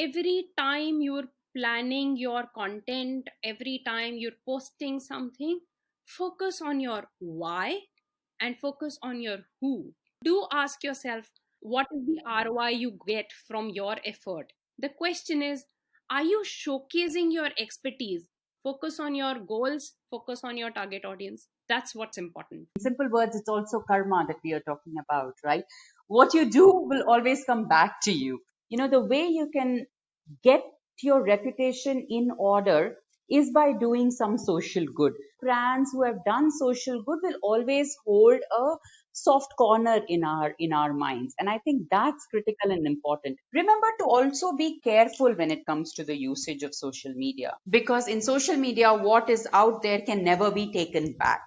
Every time you're planning your content, every time you're posting something, focus on your why and focus on your who. Do ask yourself, what is the ROI you get from your effort? The question is, are you showcasing your expertise? Focus on your goals, focus on your target audience. That's what's important. In simple words, it's also karma that we are talking about, right? What you do will always come back to you. The way you can get your reputation in order is by doing some social good. Brands who have done social good will always hold a soft corner in our minds, and I think that's critical and important. Remember to also be careful when it comes to the usage of social media, because in social media what is out there can never be taken back.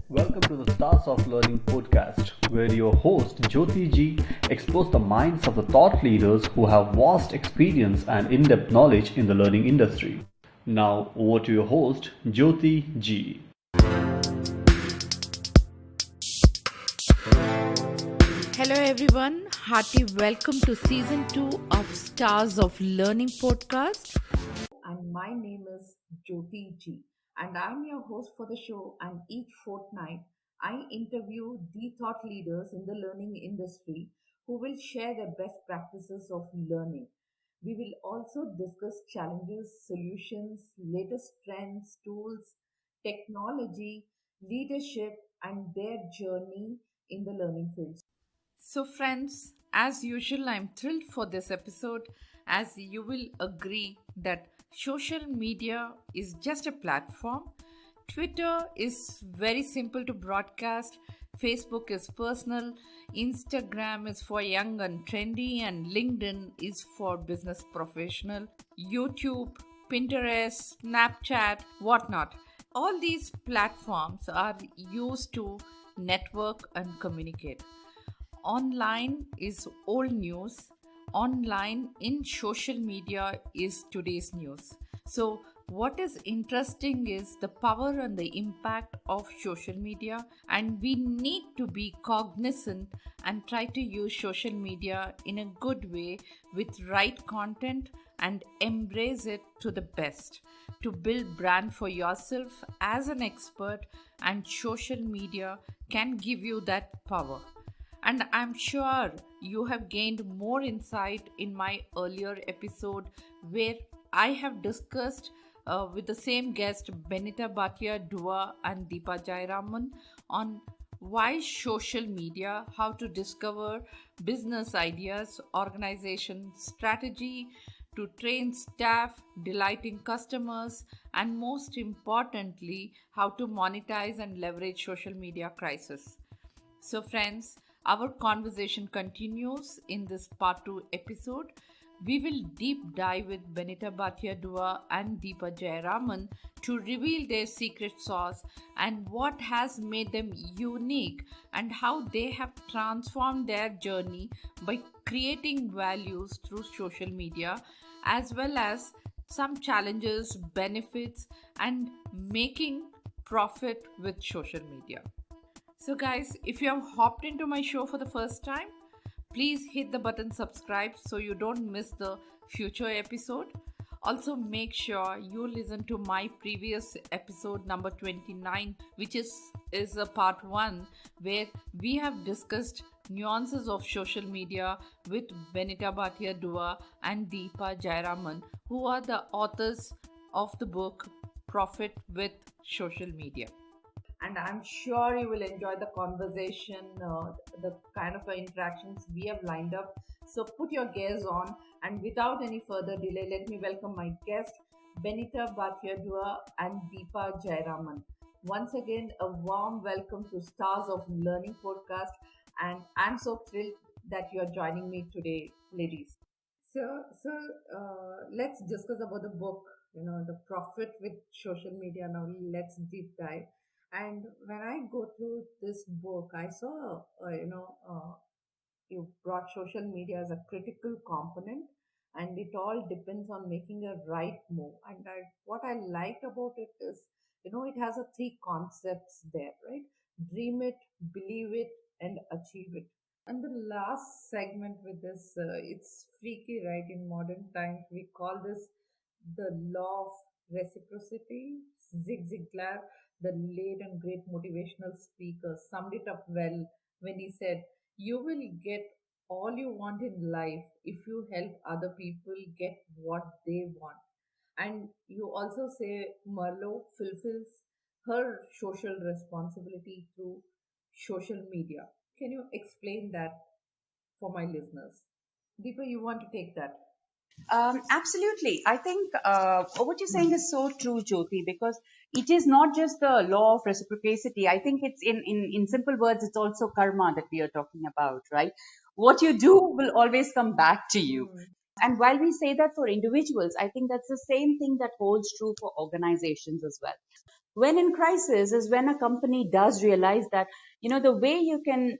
Welcome to the Stars of Learning podcast, where your host Jyoti Ji explores the minds of the thought leaders who have vast experience and in depth knowledge in the learning industry. Now, over to your host Jyoti Ji. Hello, everyone. Hearty welcome to season 2 of Stars of Learning podcast. And my name is Jyoti G. And I'm your host for the show. And each fortnight, I interview the thought leaders in the learning industry who will share their best practices of learning. We will also discuss challenges, solutions, latest trends, tools, technology, leadership, and their journey in the learning field. So, friends, as usual, I'm thrilled for this episode as you will agree that social media is just a platform. Twitter is very simple to broadcast, Facebook is personal, Instagram is for young and trendy, and LinkedIn is for business professional, YouTube, Pinterest, Snapchat, whatnot. All these platforms are used to network and communicate. Online is old news. Online in social media is today's news. So, what is interesting is the power and the impact of social media, and we need to be cognizant and try to use social media in a good way with right content and embrace it to the best to build brand for yourself as an expert, and social media can give you that power. And I'm sure you have gained more insight in my earlier episode where I have discussed with the same guest, Benita, Bhatia, Dua, and Deepa Jayaraman, on why social media, how to discover business ideas, organization strategy, to train staff, delighting customers, and most importantly, how to monetize and leverage social media crisis. So, friends, our conversation continues in this part 2 episode. We will deep dive with Benita Bhatia Dua and Deepa Jayaraman to reveal their secret sauce and what has made them unique and how they have transformed their journey by creating values through social media, as well as some challenges, benefits, and making profit with social media. So, guys, if you have hopped into my show for the first time, please hit the button subscribe so you don't miss the future episode. Also, make sure you listen to my previous episode number 29, which is a part 1 where we have discussed nuances of social media with Benita Bhatia Dua and Deepa Jayaraman, who are the authors of the book Profit with Social Media. And I'm sure you will enjoy the conversation, the kind of interactions we have lined up. So put your gears on, and without any further delay, let me welcome my guest, Benita Bhatia and Deepa Jayaraman. Once again, a warm welcome to Stars of Learning podcast, and I'm so thrilled that you are joining me today, ladies. So, let's discuss about the book. The profit with social media. Now let's deep dive. And when I go through this book, I saw, you brought social media as a critical component, and it all depends on making a right move. And what I liked about it is, it has a three concepts there, right? Dream it, believe it, and achieve it. And the last segment with this, it's freaky, right? In modern times, we call this the law of reciprocity. Zig Ziglar, the late and great motivational speaker, summed it up well when he said, "You will get all you want in life if you help other people get what they want." And you also say Merlot fulfills her social responsibility through social media. Can you explain that for my listeners? Deepa, you want to take that? Absolutely. I think what you're saying is so true, Jyoti, because it is not just the law of reciprocity. I think it's in simple words, it's also karma that we are talking about, right? What you do will always come back to you. Hmm. And while we say that for individuals, I think that's the same thing that holds true for organizations as well. When in crisis is when a company does realize that, the way you can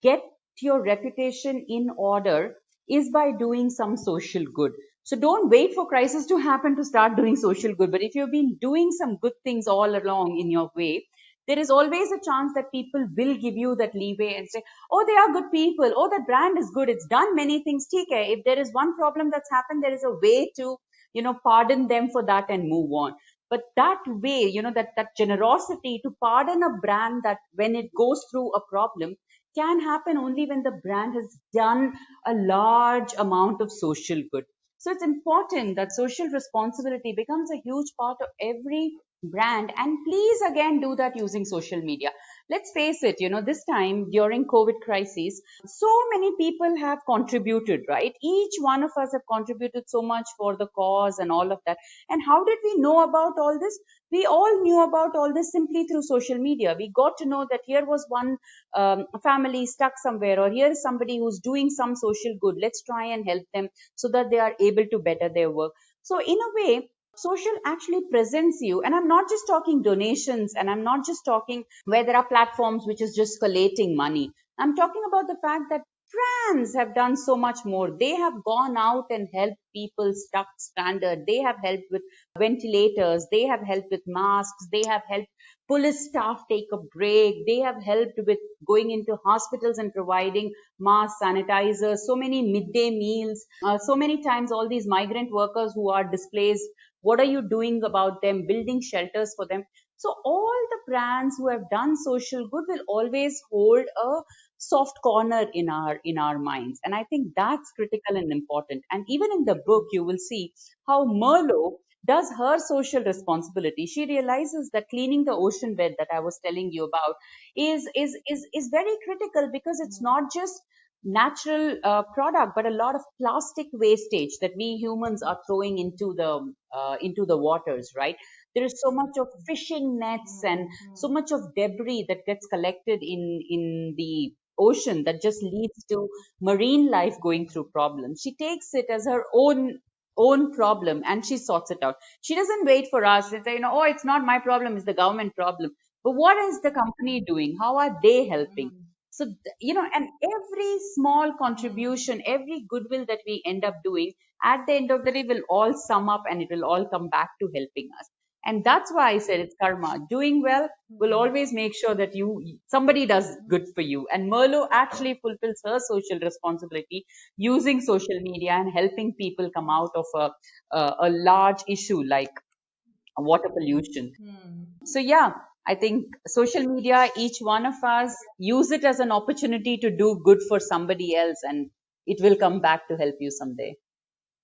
get your reputation in order is by doing some social good. So don't wait for crisis to happen to start doing social good. But if you've been doing some good things all along in your way, there is always a chance that people will give you that leeway and say, oh, they are good people. Oh, that brand is good. It's done many things. TK, if there is one problem that's happened, there is a way to, pardon them for that and move on. But that way, that generosity to pardon a brand that when it goes through a problem can happen only when the brand has done a large amount of social good. So it's important that social responsibility becomes a huge part of every brand. And please again do that using social media. Let's face it, this time during COVID crisis, so many people have contributed, right? Each one of us have contributed so much for the cause and all of that. And how did we know about all this? We all knew about all this simply through social media. We got to know that here was one family stuck somewhere, or here is somebody who's doing some social good. Let's try and help them so that they are able to better their work. So in a way, social actually presents you, and I'm not just talking donations, and I'm not just talking where there are platforms which is just collating money. I'm talking about the fact that brands have done so much more. They have gone out and helped people stuck stranded. They have helped with ventilators. They have helped with masks. They have helped police staff take a break. They have helped with going into hospitals and providing mask sanitizers, so many midday meals, so many times all these migrant workers who are displaced. What are you doing about them? Building shelters for them. So all the brands who have done social good will always hold a soft corner in our minds. And I think that's critical and important. And even in the book, you will see how Merlot does her social responsibility. She realizes that cleaning the ocean bed that I was telling you about is very critical, because it's Hmm. not just natural product, but a lot of plastic wastage that we humans are throwing into the waters, right? There is so much of fishing nets and so Hmm. much of debris that gets collected in the ocean that just leads to marine life going through problems. She takes it as her own problem and she sorts it out. She doesn't wait for us and say, oh, it's not my problem, it's the government problem. But what is the company doing? How are they helping? Hmm. So, and every small Hmm. contribution, every goodwill that we end up doing, at the end of the day, will all sum up and it will all come back to helping us. And that's why I said it's karma. Doing well will Hmm. always make sure that somebody does good for you. And Merlot actually fulfills her social responsibility using social media and helping people come out of a large issue like water pollution. Hmm. So yeah, I think social media, each one of us use it as an opportunity to do good for somebody else, and it will come back to help you someday.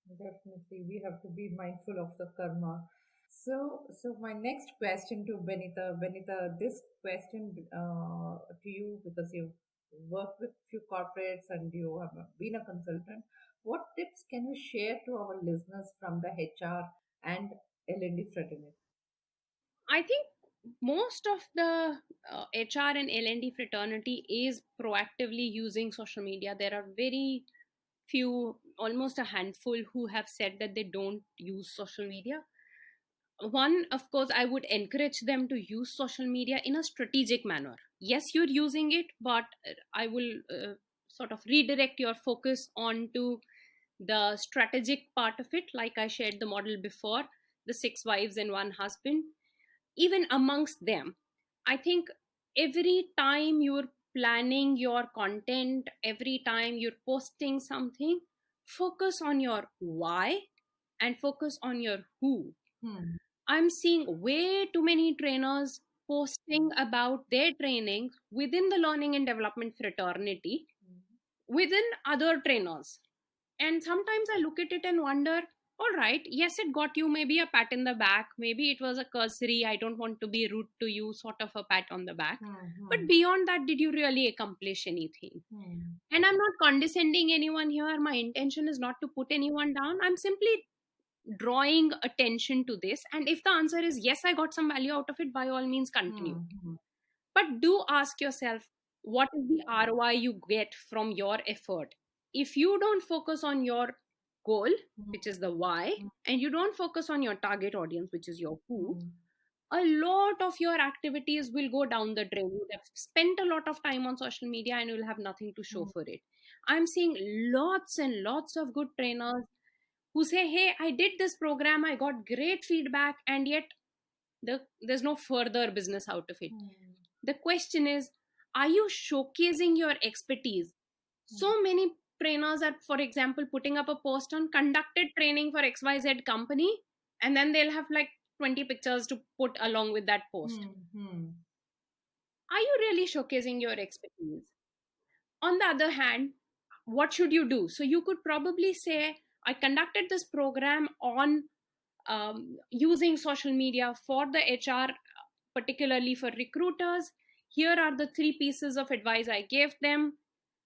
Definitely, we have to be mindful of the karma. So my next question to Benita, Benita, this question to you, because you've worked with few corporates and you have been a consultant. What tips can you share to our listeners from the HR and L&D fraternity? I think most of the HR and L&D fraternity is proactively using social media. There are very few, almost a handful, who have said that they don't use social media. One, of course, I would encourage them to use social media in a strategic manner. Yes, you're using it, but I will sort of redirect your focus onto the strategic part of it. Like I shared the model before, the six wives and one husband. Even amongst them, I think every time you're planning your content, every time you're posting something, focus on your why and focus on your who. Hmm. I'm seeing way too many trainers posting about their training within the learning and development fraternity, within other trainers. And sometimes I look at it and wonder, all right, yes, it got you maybe a pat in the back. Maybe it was a cursory, I don't want to be rude to you, sort of a pat on the back. Hmm. But Hmm. beyond that, did you really accomplish anything? Hmm. And I'm not condescending anyone here. My intention is not to put anyone down. I'm simply drawing attention to this. And if the answer is yes, I got some value out of it, by all means, continue. Hmm. Hmm. But do ask yourself, what is the ROI you get from your effort? If you don't focus on your goal, which is the why, Hmm. and you don't focus on your target audience, which is your who, Hmm. a lot of your activities will go down the drain. You have spent a lot of time on social media and you'll have nothing to show Hmm. for it. I'm seeing lots and lots of good trainers who say, hey, I did this program, I got great feedback, and yet there's no further business out of it. Hmm. The question is, are you showcasing your expertise? Hmm. So many trainers are, for example, putting up a post on conducted training for XYZ company, and then they'll have like 20 pictures to put along with that post. Hmm. Hmm. Are you really showcasing your expertise? On the other hand, what should you do? So you could probably say, I conducted this program on using social media for the HR, particularly for recruiters. Here are the three pieces of advice I gave them.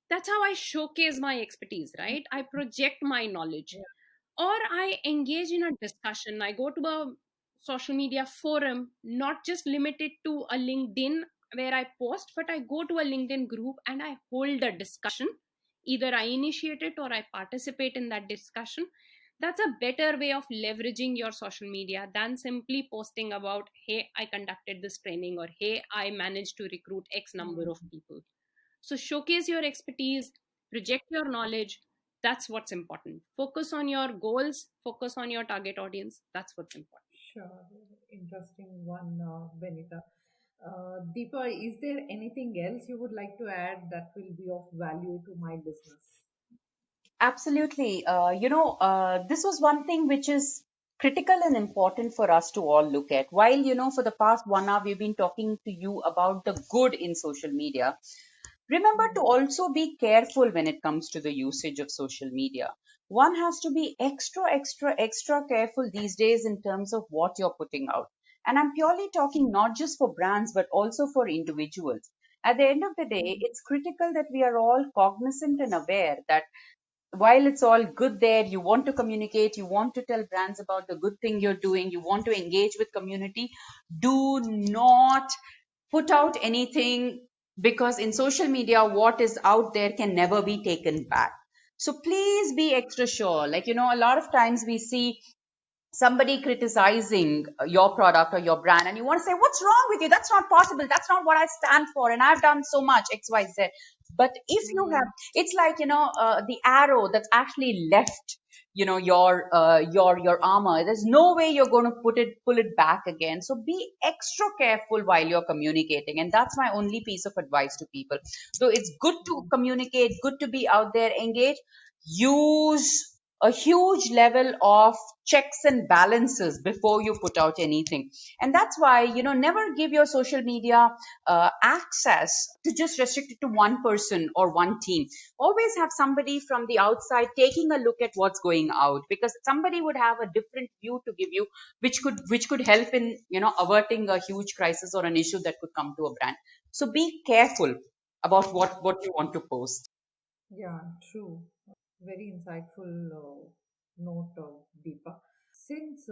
That's how I showcase my expertise, right? I project my knowledge. Yeah. Or I engage in a discussion. I go to a social media forum, not just limited to a LinkedIn where I post, but I go to a LinkedIn group and I hold a discussion. Either I initiate it or I participate in that discussion. That's a better way of leveraging your social media than simply posting about, hey, I conducted this training, or hey, I managed to recruit X number of Hmm. people. So showcase your expertise, project your knowledge. That's what's important. Focus on your goals, focus on your target audience. That's what's important. Sure. Interesting one, Benita. Deepa, is there anything else you would like to add that will be of value to my business? Absolutely. This was one thing which is critical and important for us to all look at. While, for the past 1 hour, we've been talking to you about the good in social media. Remember to Hmm. also be careful when it comes to the usage of social media. One has to be extra, extra, extra careful these days in terms of what you're putting out. And I'm purely talking not just for brands, but also for individuals. At the end of the day, it's critical that we are all cognizant and aware that while it's all good there, you want to communicate, you want to tell brands about the good thing you're doing, you want to engage with community, do not put out anything, because in social media what is out there can never be taken back. So please be extra sure. Like, a lot of times we see somebody criticizing your product or your brand, and you want to say, what's wrong with you? That's not possible, that's not what I stand for, and I've done so much XYZ. But if you have, Hmm. it's like, the arrow that's actually left, your armor, there's no way you're going to pull it back again. So be extra careful while you're communicating, and that's my only piece of advice to people. So it's good to Hmm. communicate, good to be out there, engage, use a huge level of checks and balances before you put out anything. And that's why, never give your social media access to just restrict it to one person or one team. Always have somebody from the outside taking a look at what's going out, because somebody would have a different view to give you, which could help in, averting a huge crisis or an issue that could come to a brand. So be careful about what you want to post. Yeah, true. Very insightful note, Deepa. Since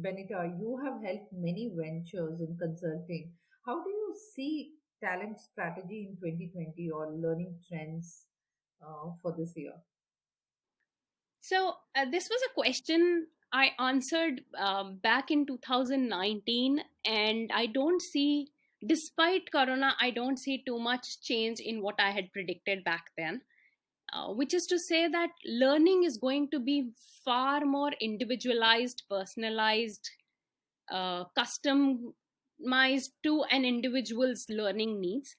Benita, you have helped many ventures in consulting. How do you see talent strategy in 2020 or learning trends for this year? So this was a question I answered back in 2019, and I don't see, despite Corona, I don't see too much change in what I had predicted back then. Which is to say that learning is going to be far more individualized, personalized, customized to an individual's learning needs.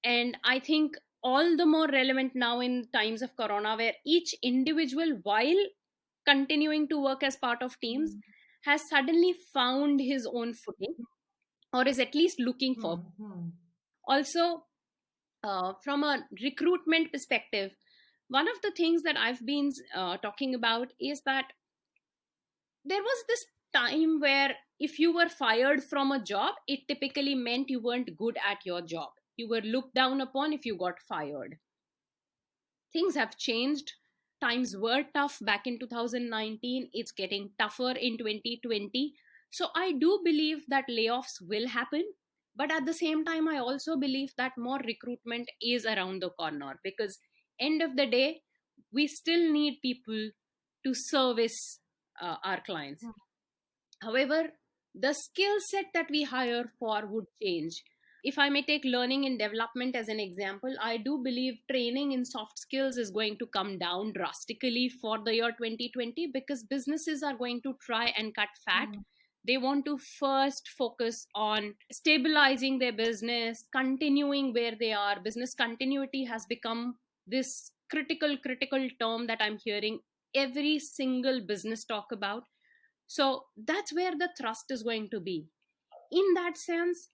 And I think all the more relevant now in times of corona, where each individual, while continuing to work as part of teams, Hmm. has suddenly found his own footing, or is at least looking for. Hmm. Hmm. Also, from a recruitment perspective, one of the things that I've been talking about is that there was this time where if you were fired from a job, it typically meant you weren't good at your job. You were looked down upon if you got fired. Things have changed. Times were tough back in 2019. It's getting tougher in 2020. So I do believe that layoffs will happen. But at the same time, I also believe that more recruitment is around the corner, because end of the day, we still need people to service our clients. However, the skill set that we hire for would change. If I may take learning and development as an example, I do believe training in soft skills is going to come down drastically for the year 2020, because businesses are going to try and cut fat. Hmm. They want to first focus on stabilizing their business, continuing where they are. Business continuity has become this critical term that I'm hearing every single business talk about. So that's where the thrust is going to be. In that sense,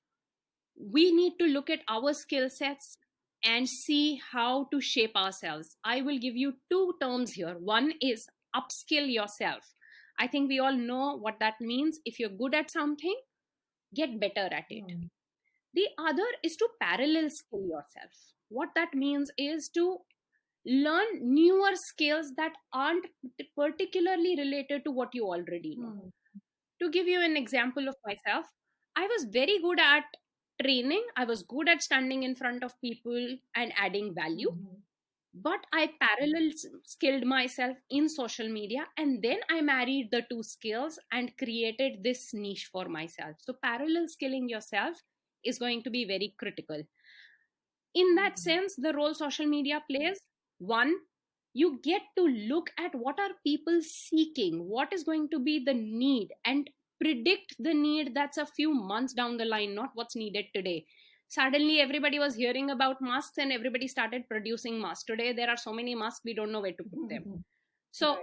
we need to look at our skill sets and see how to shape ourselves. I will give you two terms here. One is upskill yourself. I think we all know what that means. If you're good at something, get better at it. Hmm. The other is to parallel skill yourself. What that means is to learn newer skills that aren't particularly related to what you already know. Hmm. To give you an example of myself, I was very good at training. I was good at standing in front of people and adding value. Hmm. But I parallel skilled myself in social media, and then I married the two skills and created this niche for myself. So, parallel skilling yourself is going to be very critical. In that Hmm. sense, the role social media plays, one, you get to look at what are people seeking, what is going to be the need, and predict the need that's a few months down the line, not what's needed today. Suddenly everybody was hearing about masks and everybody started producing masks. Today there are so many masks, we don't know where to put them. Hmm. So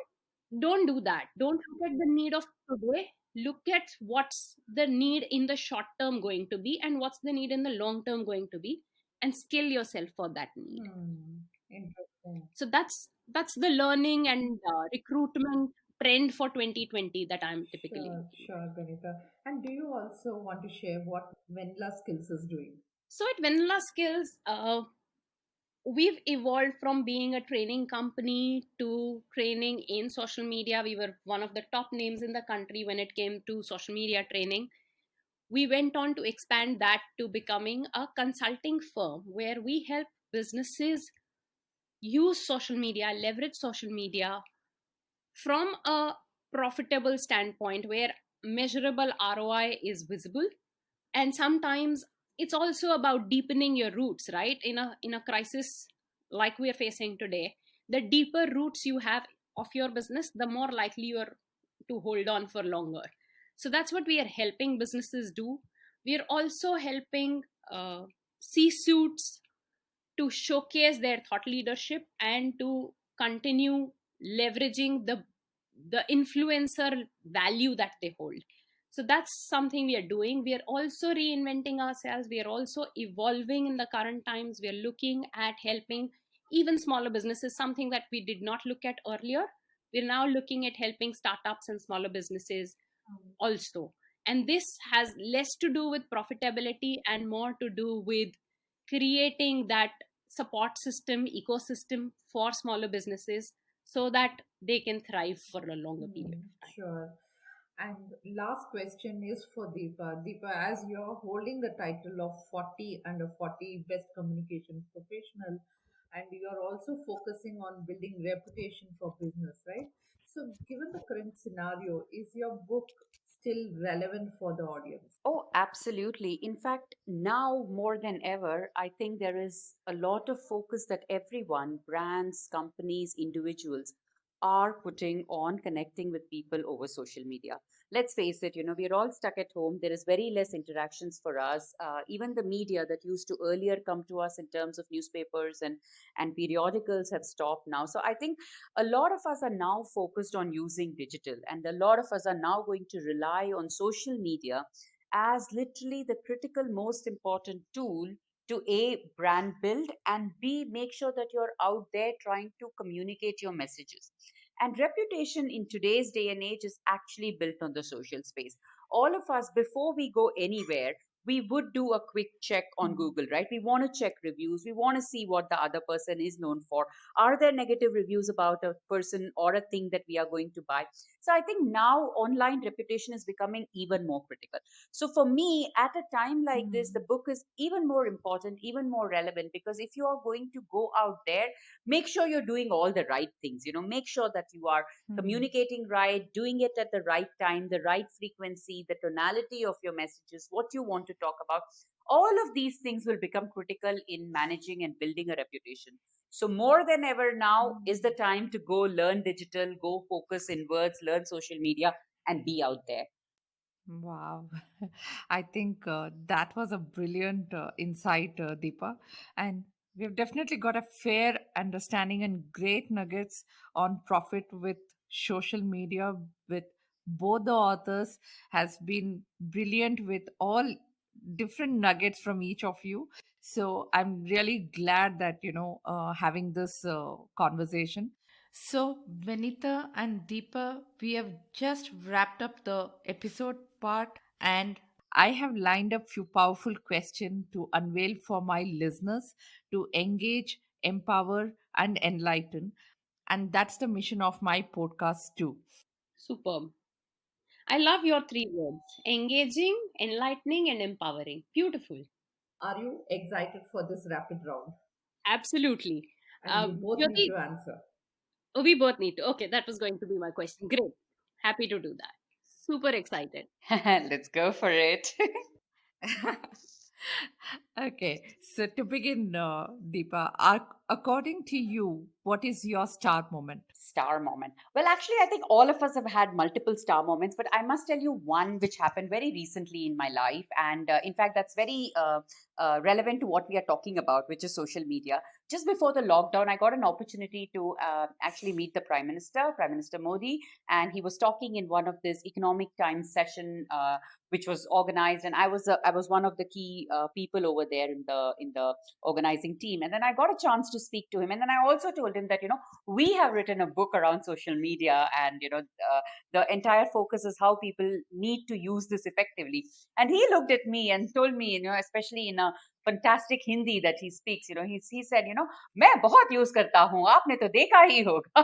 don't do that. Don't look at the need of today. Look at what's the need in the short term going to be and what's the need in the long term going to be, and skill yourself for that need. Hmm. Interesting. So that's the learning and recruitment trend for 2020 that I'm typically Sure, looking at. sure, Benita. And do you also want to share what Vanilla Skills is doing? So at Vanilla Skills, we've evolved from being a training company to training in social media. We were one of the top names in the country when it came to social media training. We went on to expand that to becoming a consulting firm where we help businesses use social media, leverage social media from a profitable standpoint where measurable ROI is visible. And sometimes it's also about deepening your roots, right? In a crisis like we are facing today, the deeper roots you have of your business, the more likely you are to hold on for longer. So that's what we are helping businesses do. We are also helping C-suits to showcase their thought leadership and to continue leveraging the influencer value that they hold. So that's something we are doing. We are also reinventing ourselves. We are also evolving in the current times. We are looking at helping even smaller businesses, something that we did not look at earlier. We're now looking at helping startups and smaller businesses Hmm. also. And this has less to do with profitability and more to do with creating that support system, ecosystem for smaller businesses so that they can thrive for a longer period Hmm. of time. Sure. And last question is for Deepa. Deepa, as you're holding the title of 40 under 40 Best Communications Professional, and you're also focusing on building reputation for business, right? So, given the current scenario, is your book still relevant for the audience? Oh, absolutely. In fact, now more than ever, I think there is a lot of focus that everyone, brands, companies, individuals, are putting on connecting with people over social media. Let's face it, we're all stuck at home. There is very less interactions for us. Even the media that used to earlier come to us in terms of newspapers and periodicals have stopped now. So I think a lot of us are now focused on using digital, and a lot of us are now going to rely on social media as literally the critical, most important tool to A, brand build, and B, make sure that you're out there trying to communicate your messages. And reputation in today's day and age is actually built on the social space. All of us, before we go anywhere, we would do a quick check on Google, right? We want to check reviews. We want to see what the other person is known for. Are there negative reviews about a person or a thing that we are going to buy? So I think now online reputation is becoming even more critical. So for me, at a time like this, the book is even more important, even more relevant, because if you are going to go out there, make sure you're doing all the right things. Make sure that you are communicating right, doing it at the right time, the right frequency, the tonality of your messages, what you want to talk about. All of these things will become critical in managing and building a reputation. So more than ever now is the time to go learn digital, go focus inwards, learn social media, and be out there. Wow. I think that was a brilliant insight, Deepa. And we've definitely got a fair understanding and great nuggets on profit with social media with both the authors has been brilliant with all different nuggets from each of you. So I'm really glad that, having this conversation. So, Benita and Deepa, we have just wrapped up the episode part, and I have lined up few powerful questions to unveil for my listeners to engage, empower, and enlighten. And that's the mission of my podcast too. Superb. I love your three words: engaging, enlightening, and empowering. Beautiful. Are you excited for this rapid round? Absolutely. And you both need Jyoti, to answer. oh, we both need to. Okay, that was going to be my question. Great. Happy to do that. Super excited. Let's go for it. Okay, so to begin, Deepa, according to you, what is your star moment? Star moment. Well, actually, I think all of us have had multiple star moments, but I must tell you one which happened very recently in my life. And in fact, that's very relevant to what we are talking about, which is social media. Just before the lockdown, I got an opportunity to actually meet the Prime Minister, Prime Minister Modi, and he was talking in one of this Economic Times session, which was organized, and I was one of the key people over there in the organizing team. And then I got a chance to speak to him, and then I also told him that we have written a book around social media, and the entire focus is how people need to use this effectively. And he looked at me and told me, especially in a fantastic Hindi that he speaks, he said, मैं बहुत use करता हूँ, आपने तो देखा ही होगा.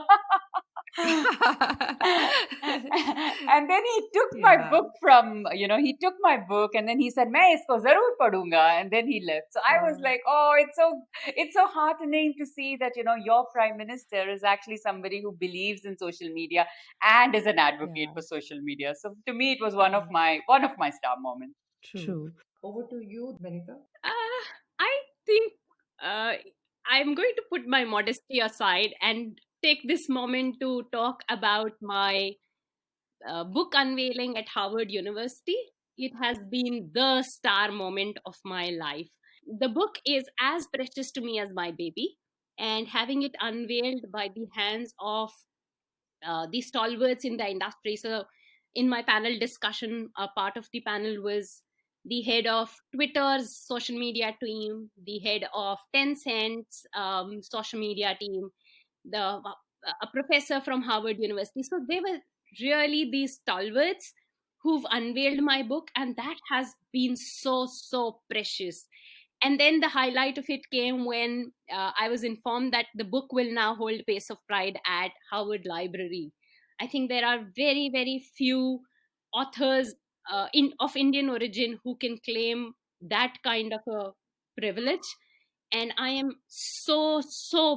And then he took my Yeah. book from, he took my book, and then he said, मैं इसको जरूर पढ़ूंगा, and then he left. So I was like, oh, it's so heartening to see that, your prime minister is actually somebody who believes in social media and is an advocate Yeah. for social media. So to me, it was one of my star moments. True. True. Over to you, Benita. I think uh, I'm going to put my modesty aside and take this moment to talk about my book unveiling at Harvard University. It has been the star moment of my life. The book is as precious to me as my baby, and having it unveiled by the hands of the stalwarts in the industry. So, in my panel discussion, a part of the panel was the head of Twitter's social media team, the head of Tencent's social media team, the a professor from Harvard University. So they were really these stalwarts who've unveiled my book, and that has been so precious. And then the highlight of it came when I was informed that the book will now hold Pace of Pride at Harvard Library. I think there are very few authors of Indian origin who can claim that kind of a privilege, and I am so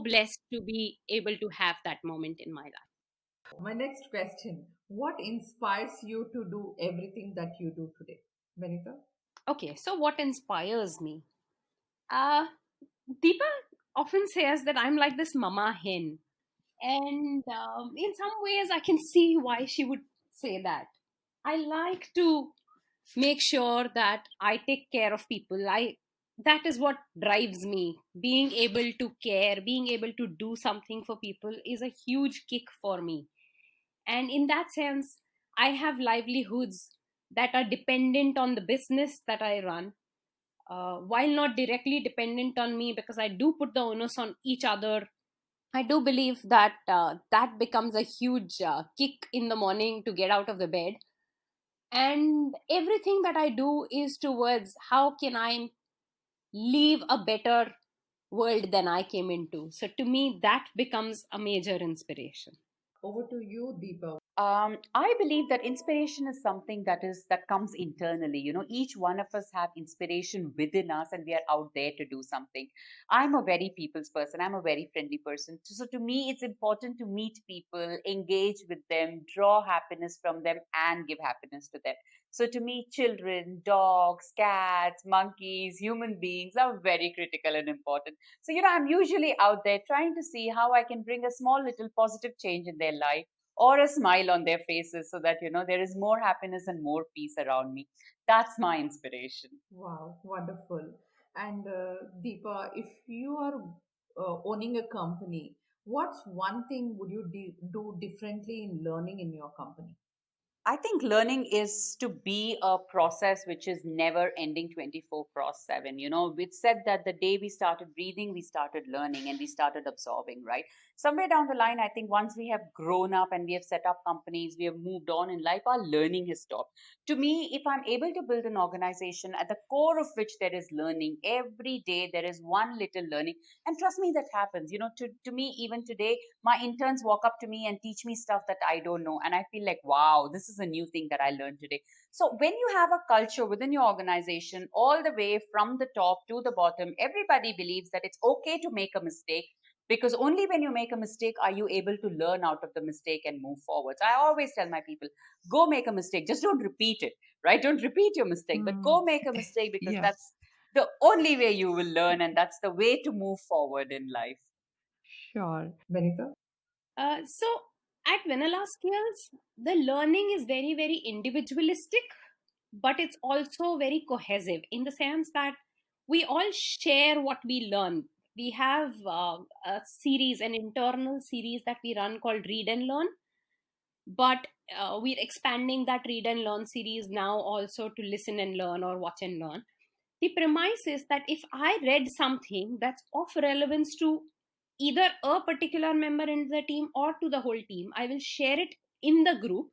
blessed to be able to have that moment in my life. My next question: what inspires you to do everything that you do today, Benita? Okay, so what inspires me? uh Deepa often says that I'm like this mama hen, And in some ways, I can see why she would say that. I like to make sure that I take care of people. That is what drives me. Being able to care, being able to do something for people is a huge kick for me. And in that sense, I have livelihoods that are dependent on the business that I run, while not directly dependent on me, because I do put the onus on each other. I do believe that that becomes a huge kick in the morning to get out of the bed. And everything that I do is towards how can I leave a better world than I came into. So to me, that becomes a major inspiration. Over to you, Deepa. I believe that inspiration is something that comes internally. You know, each one of us have inspiration within us, and we are out there to do something. I'm a very people's person. I'm a very friendly person. So to me, it's important to meet people, engage with them, draw happiness from them, and give happiness to them. So to me, children, dogs, cats, monkeys, human beings are very critical and important. So I'm usually out there trying to see how I can bring a small little positive change in their life or a smile on their faces so that there is more happiness and more peace around me. That's my inspiration. Wow, wonderful. And Deepa, if you are owning a company, what's one thing would you do differently in learning in your company? I think learning is to be a process which is never ending 24 cross 7. We said that the day we started breathing, we started learning and we started absorbing, right? Somewhere down the line, I think once we have grown up and we have set up companies, we have moved on in life, our learning has stopped. To me, if I'm able to build an organization at the core of which there is learning, every day there is one little learning. And trust me, that happens. To me, even today, my interns walk up to me and teach me stuff that I don't know. And I feel like, wow, this is a new thing that I learned today. So when you have a culture within your organization, all the way from the top to the bottom, everybody believes that it's okay to make a mistake, because only when you make a mistake are you able to learn out of the mistake and move forwards. I always tell my people, go make a mistake, just don't repeat it, right? Don't repeat your mistake, but Hmm. go make a mistake, because Yeah, that's the only way you will learn, and that's the way to move forward in life. sure. Benita? So at Vanilla Skills, the learning is very, very individualistic, but it's also very cohesive in the sense that we all share what we learn. We have a series, an internal series that we run called Read and Learn, but we're expanding that Read and Learn series now also to Listen and Learn or Watch and Learn. The premise is that if I read something that's of relevance to either a particular member in the team or to the whole team, I will share it in the group,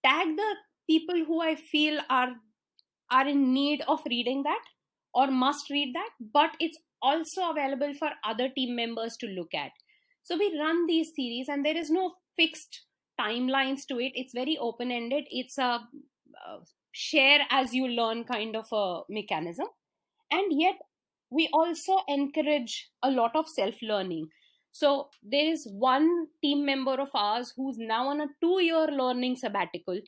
tag the people who I feel are in need of reading that or must read that, but it's also available for other team members to look at. So we run these series and there is no fixed timelines to it. It's very open ended. It's a share as you learn kind of a mechanism. And yet we also encourage a lot of self learning. So there is one team member of ours who's now on a 2-year learning sabbatical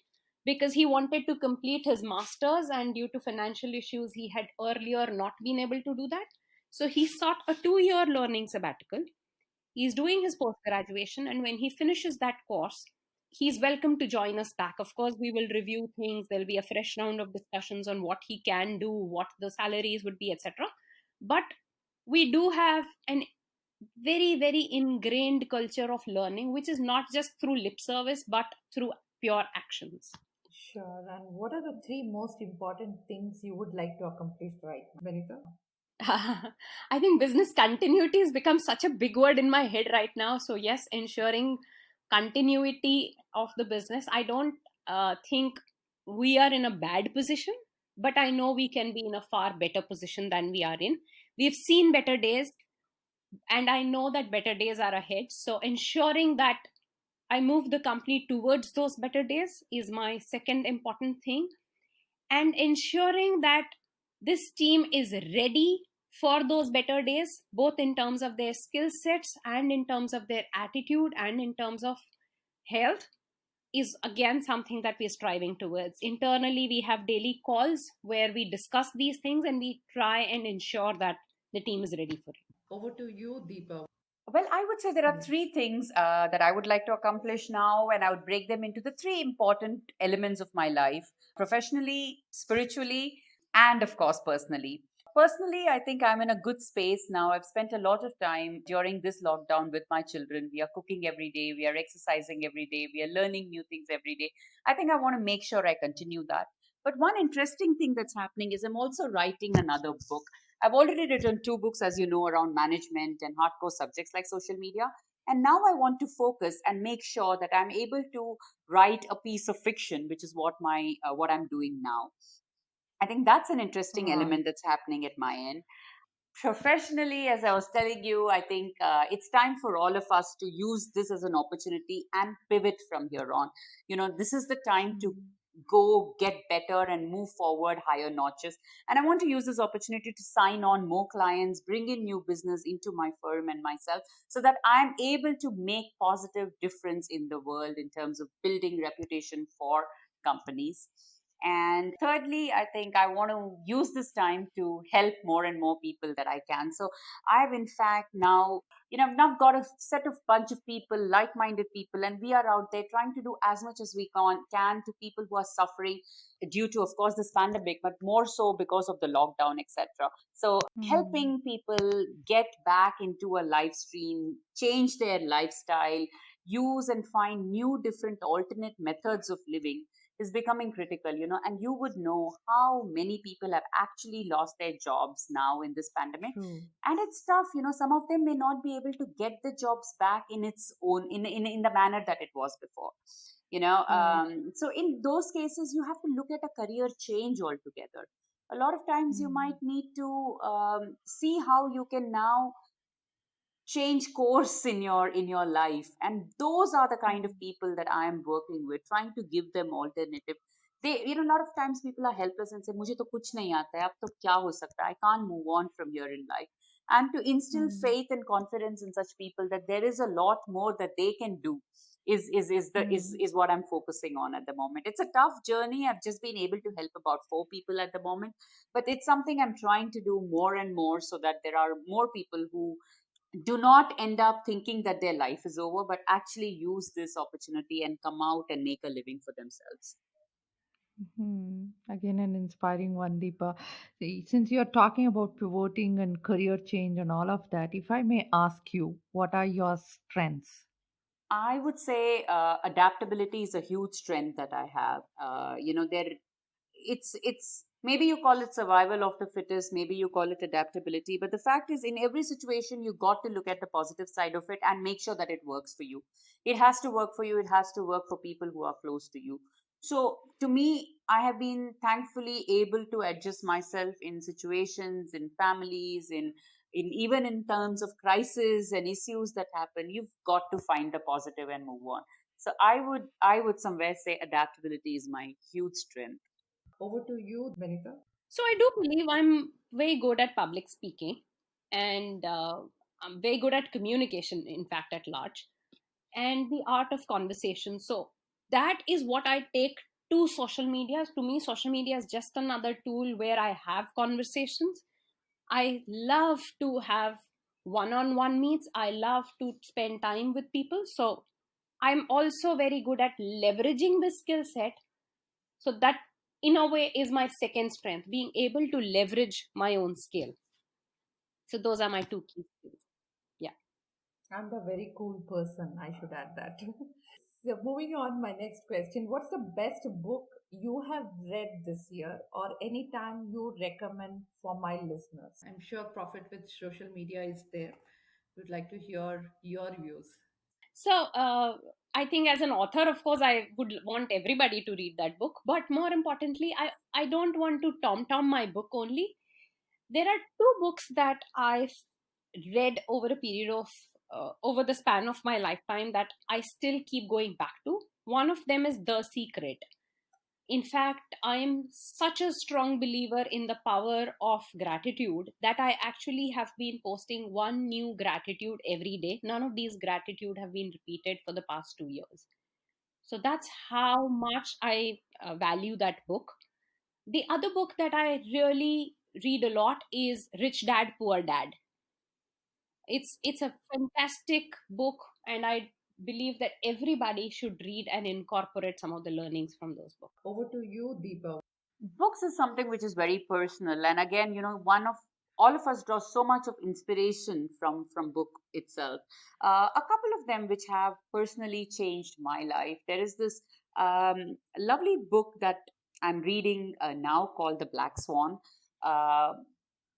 because he wanted to complete his masters, and due to financial issues he had earlier not been able to do that. So he sought a 2-year learning sabbatical. He's doing his post graduation, and when he finishes that course, he's welcome to join us back. Of course, we will review things. There'll be a fresh round of discussions on what he can do, what the salaries would be, etc. But we do have an very, very ingrained culture of learning, which is not just through lip service, but through pure actions. Sure. And what are the three most important things you would like to accomplish right now, Benita? I think business continuity has become such a big word in my head right now. So, yes, ensuring continuity of the business. I don't think we are in a bad position, but I know we can be in a far better position than we are in. We've seen better days, and I know that better days are ahead. So, ensuring that I move the company towards those better days is my second important thing, and ensuring that this team is ready for those better days, both in terms of their skill sets and in terms of their attitude and in terms of health, is again something that we're striving towards. Internally, we have daily calls where we discuss these things and we try and ensure that the team is ready for it. Over to you, Deepa. Well, I would say there are three things that I would like to accomplish now, and I would break them into the three important elements of my life: professionally, spiritually, and of course, personally. Personally, I think I'm in a good space now. I've spent a lot of time during this lockdown with my children. We are cooking every day, we are exercising every day, we are learning new things every day. I think I want to make sure I continue that. But one interesting thing that's happening is I'm also writing another book. I've already written two books, as you know, around management and hardcore subjects like social media. And now I want to focus and make sure that I'm able to write a piece of fiction, which is what I'm doing now. I think that's an interesting Wow. element that's happening at my end. Professionally, as I was telling you, I think it's time for all of us to use this as an opportunity and pivot from here on. This is the time to Mm. go get better and move forward higher notches. And I want to use this opportunity to sign on more clients, bring in new business into my firm and myself, so that I'm able to make positive difference in the world in terms of building reputation for companies. And thirdly, I think I want to use this time to help more and more people that I can. So I've in fact now got a set of bunch of people, like-minded people, and we are out there trying to do as much as we can to people who are suffering due to, of course, this pandemic, but more so because of the lockdown, etc. So Mm. helping people get back into a live stream, change their lifestyle, use and find new different alternate methods of living is becoming critical, and you would know how many people have actually lost their jobs now in this pandemic. True. And it's tough, some of them may not be able to get the jobs back in its own, in the manner that it was before. Right. So in those cases, you have to look at a career change altogether. A lot of times you might Mm. need to see how you can now change course in your life, and those are the kind of Mm. people that I am working with, trying to give them alternative. A lot of times people are helpless and say mujhe to kuch nahi aata hai, ab to kya ho sakta hai, I can't move on from here in life. And to instill Mm. faith and confidence in such people that there is a lot more that they can do Mm. is what I'm focusing on at the moment. It's a tough journey. I've just been able to help about 4 people at the moment, but it's something I'm trying to do more and more, so that there are more people who do not end up thinking that their life is over, but actually use this opportunity and come out and make a living for themselves. Hmm. Again, an inspiring one, Deepa. See, since you're talking about pivoting and career change and all of that, if I may ask you, what are your strengths? I would say adaptability is a huge strength that I have. There it's maybe you call it survival of the fittest, maybe you call it adaptability, but the fact is, in every situation you got to look at the positive side of it and make sure that it works for you. It has to work for you, it has to work for people who are close to you. So to me, I have been thankfully able to adjust myself in situations, in families, in even in terms of crisis and issues that happen. You've got to find the positive and move on. So I would somewhere say adaptability is my huge strength. Over to you, Benita. So I do believe I'm very good at public speaking, and I'm very good at communication, in fact, at large, and the art of conversation. So that is what I take to social media. To me, social media is just another tool where I have conversations. I love to have one on one meets. I love to spend time with people. So I'm also very good at leveraging this skill set. So that, in a way, is my second strength, being able to leverage my own skill. So those are my two key skills. Yeah. I'm a very cool person, I should add that. So, moving on, my next question. What's the best book you have read this year or anytime you recommend for my listeners? I'm sure Profit with Social Media is there. Would like to hear your views. So I think, as an author, of course, I would want everybody to read that book. But more importantly, I don't want to tom my book only. There are two books that I've read over a period of over the span of my lifetime that I still keep going back to. One of them is The Secret. In fact, I'm such a strong believer in the power of gratitude that I actually have been posting one new gratitude every day. None of these gratitude have been repeated for the past 2 years. So that's how much I value that book. The other book that I really read a lot is Rich Dad Poor Dad. It's a fantastic book, and I believe that everybody should read and incorporate some of the learnings from those books. Over to you, Deepa. Books is something which is very personal, and again, one of all of us draw so much of inspiration from book itself. A couple of them which have personally changed my life. There is this lovely book that I'm reading now called The Black Swan. uh,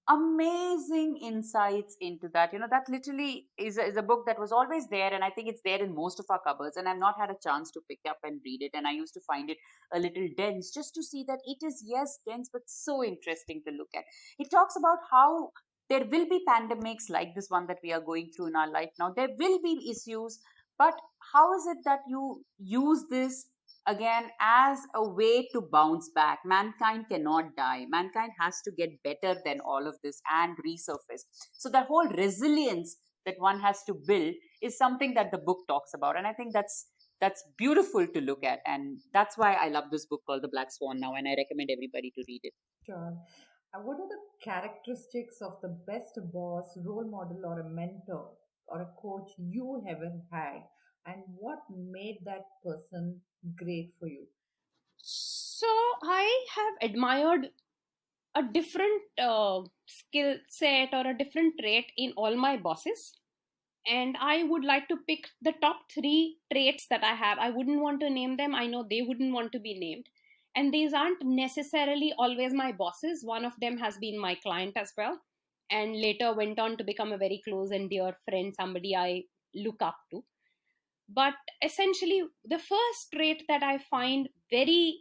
Amazing insights into that. That literally is a book that was always there, and I think it's there in most of our cupboards, and I've not had a chance to pick up and read it. And I used to find it a little dense, just to see that it is, yes, dense, but so interesting to look at. It talks about how there will be pandemics like this one that we are going through in our life now. There will be issues, but how is it that you use this again as a way to bounce back? Mankind cannot die. Mankind has to get better than all of this and resurface. So the whole resilience that one has to build is something that the book talks about, and I think that's beautiful to look at, and that's why I love this book called The Black Swan now, and I recommend everybody to read it. Sure. What are the characteristics of the best boss, role model, or a mentor or a coach you haven't had, and what made that person great for you? So I have admired a different skill set or a different trait in all my bosses. And I would like to pick the top three traits that I have. I wouldn't want to name them. I know they wouldn't want to be named. And these aren't necessarily always my bosses. One of them has been my client as well, and later went on to become a very close and dear friend, somebody I look up to. But essentially, the first trait that I find very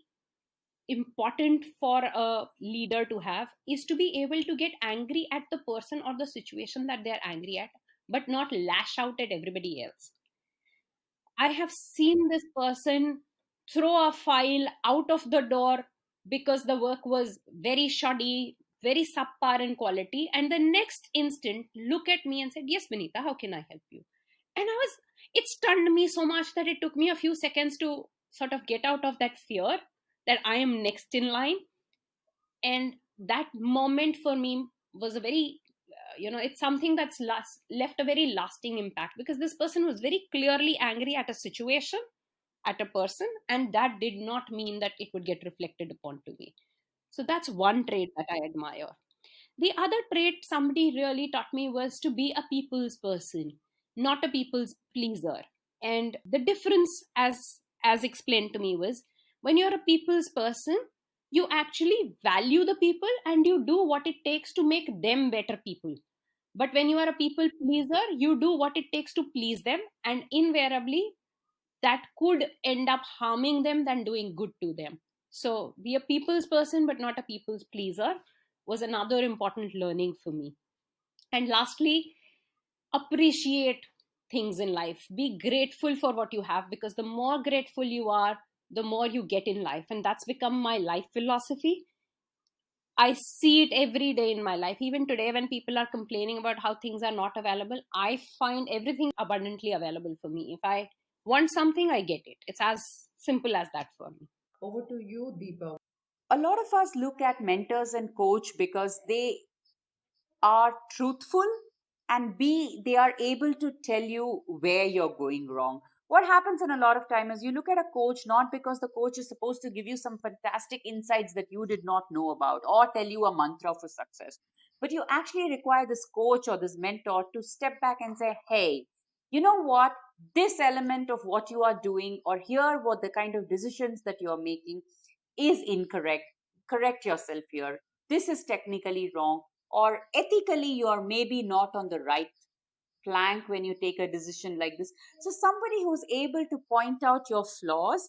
important for a leader to have is to be able to get angry at the person or the situation that they're angry at, but not lash out at everybody else. I have seen this person throw a file out of the door because the work was very shoddy, very subpar in quality, and the next instant look at me and said, "Yes, Benita, how can I help you?" And it stunned me so much that it took me a few seconds to sort of get out of that fear that I am next in line. And that moment for me was a very it's something that's left a very lasting impact, because this person was very clearly angry at a situation, at a person, and that did not mean that it would get reflected upon to me. So that's one trait that I admire. The other trait somebody really taught me was to be a people's person, not a people's pleaser. And the difference, as explained to me, was when you're a people's person, you actually value the people and you do what it takes to make them better people. But when you are a people pleaser, you do what it takes to please them, and invariably that could end up harming them than doing good to them. So be a people's person but not a people's pleaser was another important learning for me. And lastly, appreciate things in life. Be grateful for what you have, because the more grateful you are, the more you get in life. And that's become my life philosophy. I see it every day in my life. Even today, when people are complaining about how things are not available, I find everything abundantly available for me. If I want something, I get it. It's as simple as that for me. Over to you, Deepa. A lot of us look at mentors and coach because they are truthful, and B, they are able to tell you where you're going wrong. What happens in a lot of time is you look at a coach not because the coach is supposed to give you some fantastic insights that you did not know about or tell you a mantra for success, but you actually require this coach or this mentor to step back and say, hey, you know what, this element of what you are doing, or here what the kind of decisions that you're making is incorrect. Correct yourself here. This is technically wrong, or ethically you are maybe not on the right plank when you take a decision like this. So somebody who's able to point out your flaws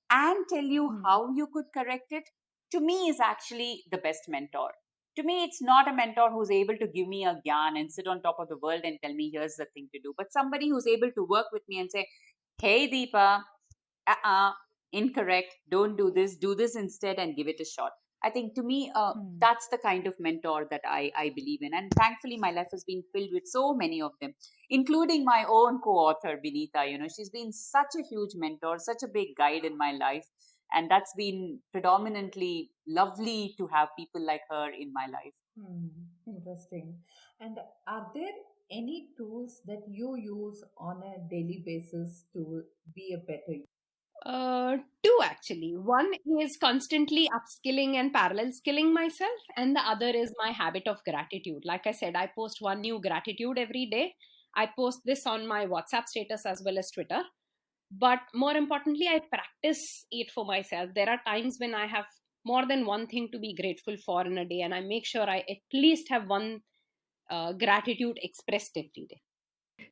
and tell you Hmm. how you could correct it, to me is actually the best mentor. To me, it's not a mentor who's able to give me a gyan and sit on top of the world and tell me here's the thing to do, but somebody who's able to work with me and say, hey Deepa, uh-uh, incorrect, don't do this instead and give it a shot. I think to me, Hmm. that's the kind of mentor that I believe in, and thankfully my life has been filled with so many of them, including my own co-author Benita. She's been such a huge mentor, such a big guide in my life, and that's been predominantly lovely to have people like her in my life. Hmm. Interesting. And are there any tools that you use on a daily basis to be a better you? Two actually. One is constantly upskilling and parallel skilling myself, and the other is my habit of gratitude. Like I said, I post one new gratitude every day. I post this on my WhatsApp status as well as Twitter. But more importantly, I practice it for myself. There are times when I have more than one thing to be grateful for in a day, and I make sure I at least have one gratitude expressed every day.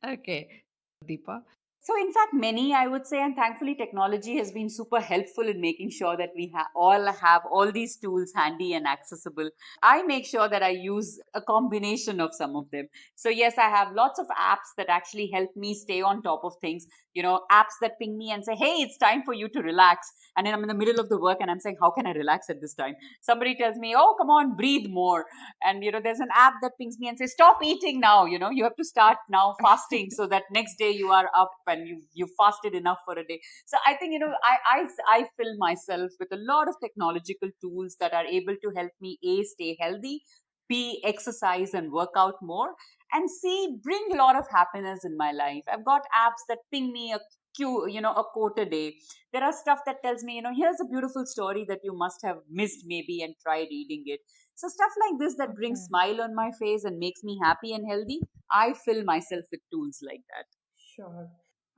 Okay, Deepa. So, in fact, many I would say, and thankfully, technology has been super helpful in making sure that we all have all these tools handy and accessible. I make sure that I use a combination of some of them. So, yes, I have lots of apps that actually help me stay on top of things. Apps that ping me and say, hey, it's time for you to relax. And then I'm in the middle of the work and I'm saying, how can I relax at this time? Somebody tells me, oh, come on, breathe more. And there's an app that pings me and says, stop eating now. You have to start now fasting so that next day you are up and you fasted enough for a day. So I think I fill myself with a lot of technological tools that are able to help me stay healthy, b exercise and work out more, and c bring a lot of happiness in my life. I've got apps that ping me a quote a day. There are stuff that tells me, here's a beautiful story that you must have missed maybe and try reading it. So stuff like this that brings Okay, smile on my face and makes me happy and healthy, I fill myself with tools like that. sure.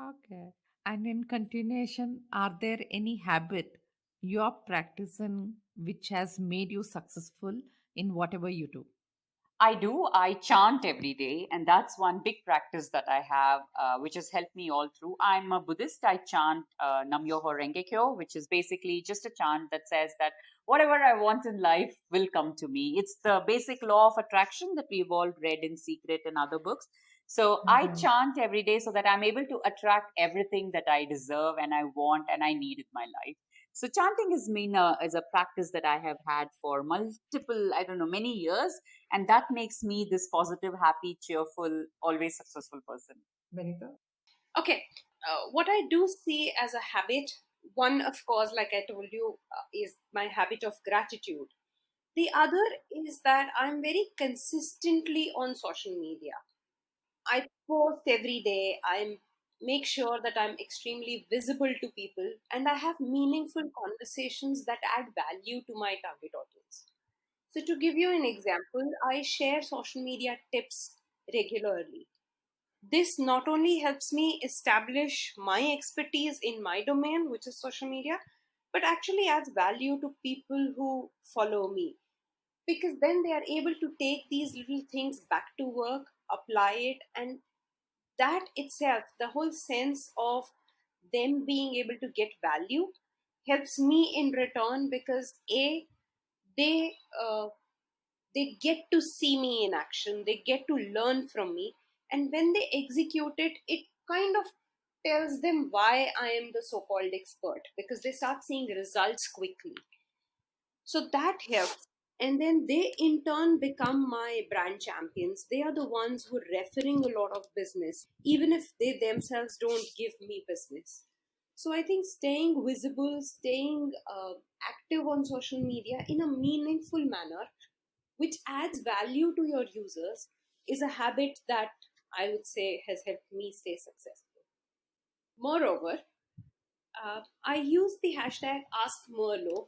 Okay. And in continuation, are there any habit you are practicing which has made you successful in whatever you do? I do. I chant every day, and that's one big practice that I have, which has helped me all through. I'm a Buddhist. I chant Nam Myoho Renge Kyo, which is basically just a chant that says that whatever I want in life will come to me. It's the basic law of attraction that we've all read in Secret and other books. So I Mhm. chant every day so that I'm able to attract everything that I deserve and I want and I need in my life. So chanting is a practice that I have had for multiple, I don't know, many years, and that makes me this positive, happy, cheerful, always successful person. Benita? Okay, what I do see as a habit, one, of course, like I told you, is my habit of gratitude. The other is that I'm very consistently on social media. I post every day. I make sure that I'm extremely visible to people and I have meaningful conversations that add value to my target audience. So, to give you an example, I share social media tips regularly. This not only helps me establish my expertise in my domain, which is social media, but actually adds value to people who follow me, because then they are able to take these little things back to work, apply it, and that itself, the whole sense of them being able to get value, helps me in return, because a they uh, they get to see me in action, they get to learn from me, and when they execute it, it kind of tells them why I am the so-called expert, because they start seeing results quickly. So that helps. And then they in turn become my brand champions. They are the ones who are referring a lot of business, even if they themselves don't give me business. So I think staying visible, staying active on social media in a meaningful manner, which adds value to your users, is a habit that I would say has helped me stay successful. Moreover, I use the hashtag AskMerlo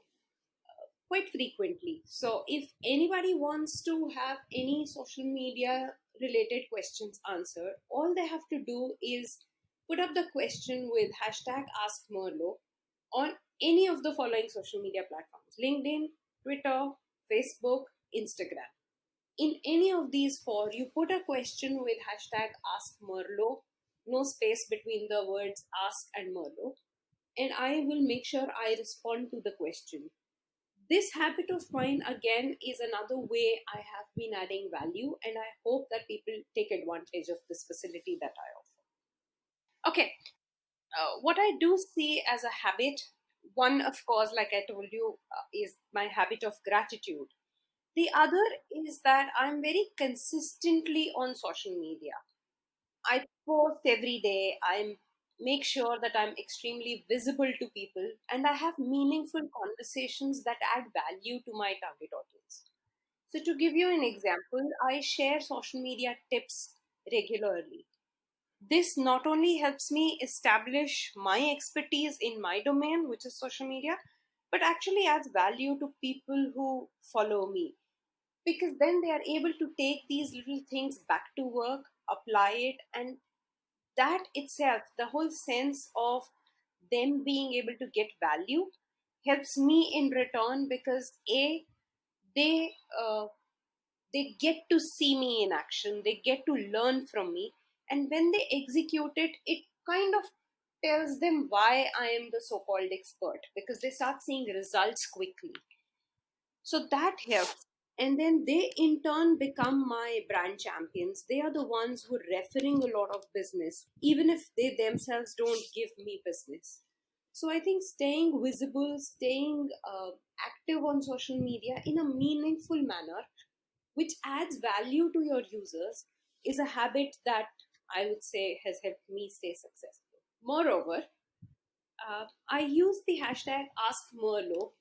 quite frequently. So if anybody wants to have any social media related questions answered, all they have to do is put up the question with hashtag AskMerlo on any of the following social media platforms: LinkedIn, Twitter, Facebook, Instagram. In any of these four, you put a question with hashtag AskMerlo, no space between the words ask and Merlo, and I will make sure I respond to the question. This habit of mine, again, is another way I have been adding value, and I hope that people take advantage of this facility that I offer. Okay, what I do see as a habit, one, of course, like I told you, is my habit of gratitude. The other is that I'm very consistently on social media. I post every day. I make sure that I'm extremely visible to people and I have meaningful conversations that add value to my target audience. So, to give you an example, I share social media tips regularly. This not only helps me establish my expertise in my domain, which is social media, but actually adds value to people who follow me, because then they are able to take these little things back to work, apply it, and that itself, the whole sense of them being able to get value, helps me in return, because a they uh, they get to see me in action, they get to learn from me, and when they execute it, it kind of tells them why I am the so-called expert, because they start seeing results quickly. So that helps. And then they in turn become my brand champions. They are the ones who are referring a lot of business, even if they themselves don't give me business. So I think staying visible, staying active on social media in a meaningful manner, which adds value to your users, is a habit that I would say has helped me stay successful. Moreover, I use the hashtag AskMerlo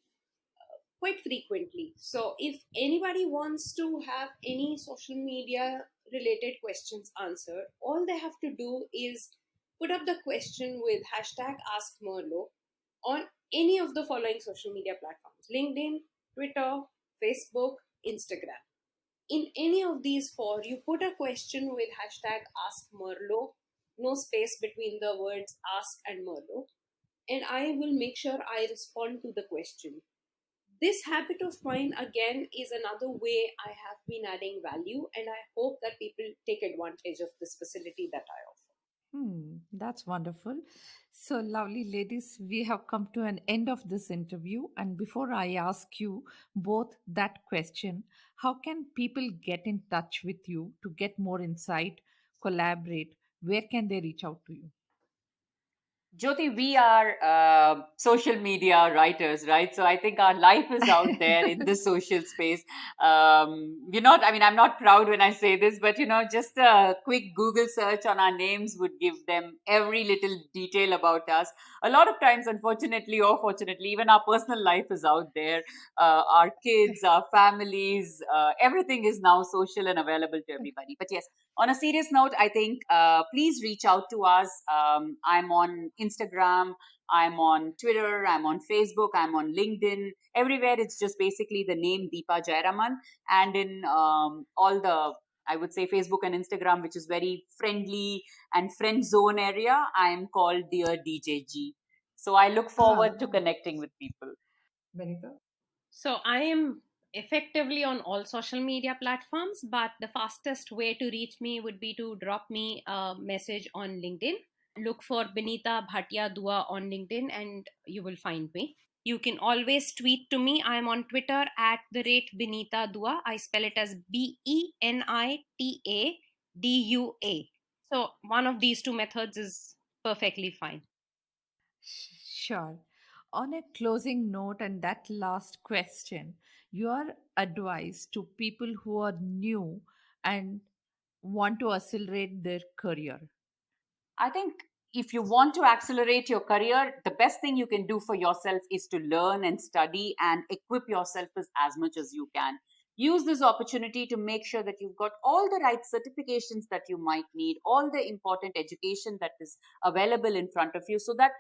quite frequently. So if anybody wants to have any social media related questions answered, all they have to do is put up the question with hashtag AskMerlo on any of the following social media platforms: LinkedIn, Twitter, Facebook, Instagram. In any of these four, you put a question with hashtag AskMerlo, no space between the words ask and Merlo, and I will make sure I respond to the question. This habit of mine, again, is another way I have been adding value, and I hope that people take advantage of this facility that I offer. That's wonderful. So, lovely ladies, we have come to an end of this interview. And before I ask you both that question, how can people get in touch with you to get more insight, collaborate? Where can they reach out to you? Jyoti, we are social media writers, right? So I think our life is out there in the social space. We're not, I mean, I'm not proud when I say this, but just a quick Google search on our names would give them every little detail about us. A lot of times, unfortunately or fortunately, even our personal life is out there. Our kids, our families, everything is now social and available to everybody. But yes, on a serious note, I think please reach out to us. I'm on Instagram, I'm on Twitter, I'm on Facebook, I'm on LinkedIn. Everywhere it's just basically the name Deepa Jayaraman. And in all the, I would say, Facebook and Instagram, which is very friendly and friend zone area, I'm called Dear DJG. So I look forward to connecting with people. Benita? So I am effectively on all social media platforms, but the fastest way to reach me would be to drop me a message on LinkedIn. Look for Benita Bhatia Dua on LinkedIn and you will find me. You can always tweet to me. I'm on Twitter at the rate Benita Dua. I spell it as BENITA DUA. So one of these two methods is perfectly fine. Sure. On a closing note, and that last question, your advice to people who are new and want to accelerate their career. I think if you want to accelerate your career, the best thing you can do for yourself is to learn and study and equip yourself as much as you can. Use this opportunity to make sure that you've got all the right certifications that you might need, all the important education that is available in front of you, so that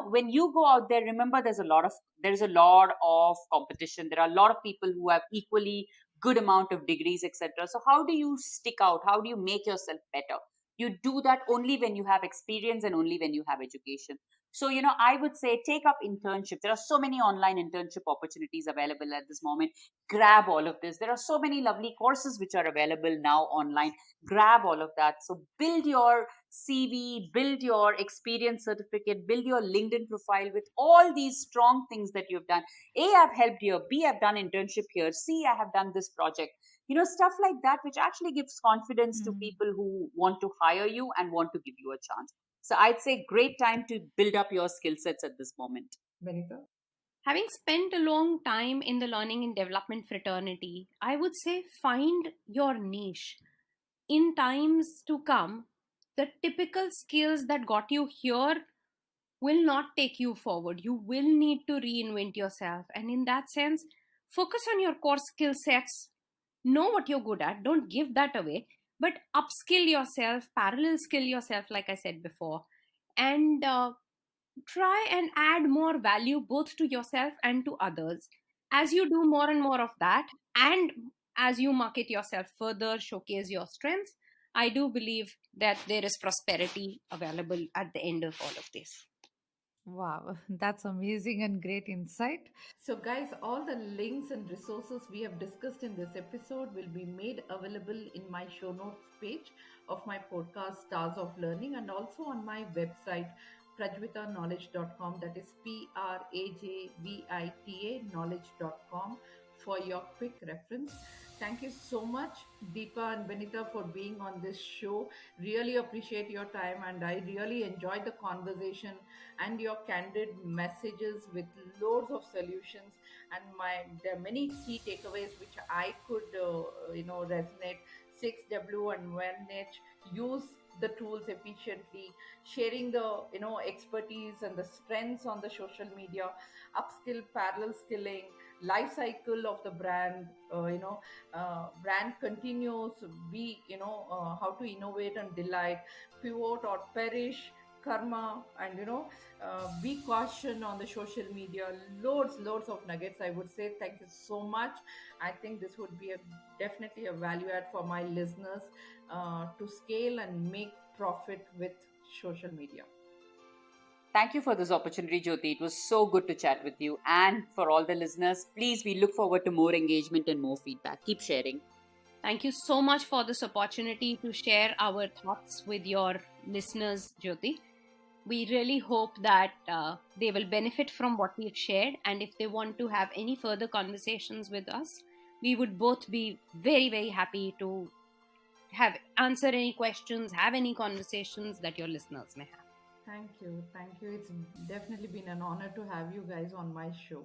when you go out there, remember there's a lot of competition. There are a lot of people who have equally good amount of degrees, etc. So how do you stick out? How do you make yourself better? You do that only when you have experience and only when you have education. So I would say take up internship. There are so many online internship opportunities available at this moment. Grab all of this. There are so many lovely courses which are available now online. Grab all of that. So build your CV, build your experience certificate, build your LinkedIn profile with all these strong things that you've done. A, I've helped here. B, I've done internship here. C, I have done this project. Stuff like that, which actually gives confidence to people who want to hire you and want to give you a chance. So I'd say great time to build up your skill sets at this moment. Benita? Having spent a long time in the learning and development fraternity, I would say find your niche. In times to come, the typical skills that got you here will not take you forward. You will need to reinvent yourself. And in that sense, focus on your core skill sets. Know what you're good at. Don't give that away. but upskill yourself, parallel skill yourself, like I said before, and try and add more value both to yourself and to others. As you do more and more of that, and as you market yourself further, showcase your strengths, I do believe that there is prosperity available at the end of all of this. Wow, that's amazing and great insight. So, guys, all the links and resources we have discussed in this episode will be made available in my show notes page of my podcast, Stars of Learning, and also on my website, prajvitaknowledge.com. That is PRAJVITA knowledge.com for your quick reference. Thank you so much, Deepa and Benita, for being on this show. Really appreciate your time, and I really enjoyed the conversation and your candid messages with loads of solutions. And there are many key takeaways which I could resonate. 6W and 1H, use the tools efficiently, sharing the expertise and the strengths on the social media, upskill, parallel skilling, life cycle of the brand, brand continues, be how to innovate and delight, pivot or perish, karma, and be caution on the social media. Loads of nuggets, I would say. Thank you so much. I think this would be definitely a value add for my listeners to scale and make profit with social media. Thank you for this opportunity, Jyoti. It was so good to chat with you. And for all the listeners, please, we look forward to more engagement and more feedback. Keep sharing. Thank you so much for this opportunity to share our thoughts with your listeners, Jyoti. We really hope that they will benefit from what we've shared. And if they want to have any further conversations with us, we would both be very, very happy to answer any questions, have any conversations that your listeners may have. Thank you. Thank you. It's definitely been an honor to have you guys on my show.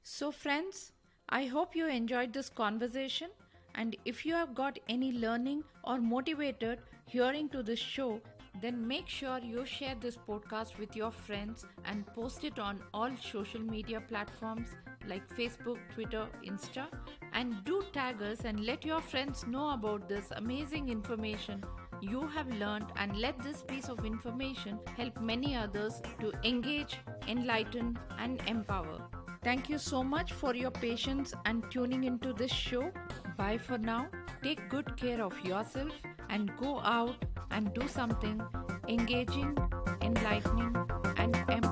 So, friends, I hope you enjoyed this conversation. And if you have got any learning or motivated hearing to this show, then make sure you share this podcast with your friends and post it on all social media platforms like Facebook, Twitter, Insta. And do tag us and let your friends know about this amazing information you have learned, and let this piece of information help many others to engage, enlighten, and empower. Thank you so much for your patience and tuning into this show. Bye for now. Take good care of yourself and go out and do something engaging, enlightening, and empowering.